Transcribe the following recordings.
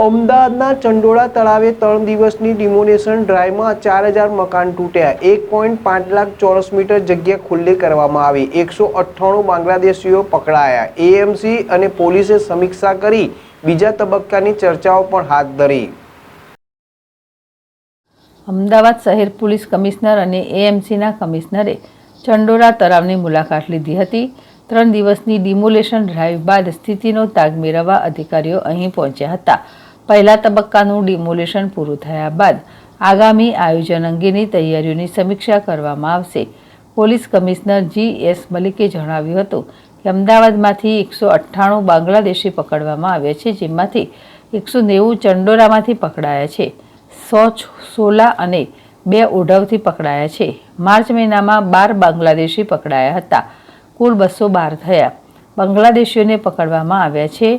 અમદાવાદના ચંડોળા તળાવે 3 દિવસની ડિમોલેશન ડ્રાઈવમાં 4000 મકાન તૂટ્યા. 1.5 લાખ ચોરસ મીટર જગ્યા ખુલ્લી કરવામાં આવી. 198 બાંગ્લાદેશીઓ પકડાયા. એએમસી અને પોલીસે સમીક્ષા કરી બીજા તબક્કાની ચર્ચાઓ પણ હાથ ધરી. અમદાવાદ શહેર પોલીસ કમિશનર અને એએમસીના કમિશનરે ચંડોળા તળાવની મુલાકાત લીધી હતી. 3 દિવસની ડિમોલેશન ડ્રાઈવ બાદ સ્થિતિનો તાગ મેળવવા અધિકારીઓ અહીં પહોંચ્યા હતા. પહેલા તબક્કાનું ડિમોલેશન પૂરું થયા બાદ આગામી આયોજન અંગેની તૈયારીઓની સમીક્ષા કરવામાં આવશે. પોલીસ કમિશનર GS મલિકે જણાવ્યું હતું કે અમદાવાદમાંથી 198 બાંગ્લાદેશી પકડવામાં આવ્યા છે, જેમાંથી 190 ચંડોળામાંથી પકડાયા છે. 100 સોલા અને 2 ઓઢવથી પકડાયા છે. માર્ચ મહિનામાં 12 બાંગ્લાદેશી પકડાયા હતા. કુલ 212 થયા બાંગ્લાદેશીઓને પકડવામાં આવ્યા છે.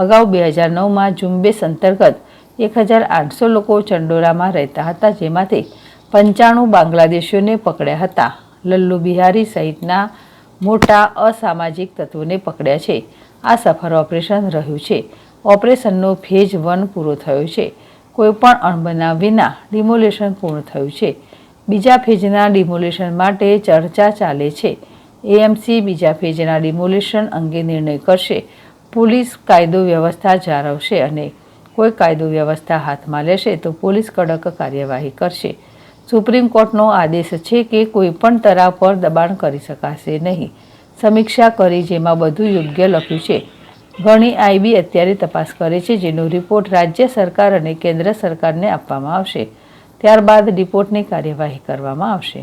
અગાઉ 2009માં ઝુંબેશ અંતર્ગત 1800 લોકો ચંડોળામાં રહેતા હતા, જેમાંથી 95 બાંગ્લાદેશીઓને પકડ્યા હતા. લલ્લુ બિહારી સહિતના મોટા અસામાજિક તત્વોને પકડ્યા છે. આ સફળ ઓપરેશન રહ્યું છે. ઓપરેશનનો ફેઝ 1 પૂરો થયો છે. કોઈપણ અણબનાવ વિના ડિમોલેશન પૂર્ણ થયું છે. બીજા ફેઝના ડિમોલેશન માટે ચર્ચા ચાલે છે. એએમસી બીજા ફેઝના ડિમોલેશન અંગે નિર્ણય કરશે. પોલીસ કાયદો વ્યવસ્થા જાળવશે અને કોઈ કાયદો વ્યવસ્થા હાથમાં લેશે તો પોલીસ કડક કાર્યવાહી કરશે. સુપ્રીમ કોર્ટનો આદેશ છે કે કોઈ પણ તળાવ પર દબાણ કરી શકાશે નહીં. સમીક્ષા કરી જેમાં બધું યોગ્ય લખ્યું છે. ઘણી આઈબી અત્યારે તપાસ કરે છે, જેનો રિપોર્ટ રાજ્ય સરકાર અને કેન્દ્ર સરકારને આપવામાં આવશે. ત્યારબાદ રિપોર્ટની કાર્યવાહી કરવામાં આવશે.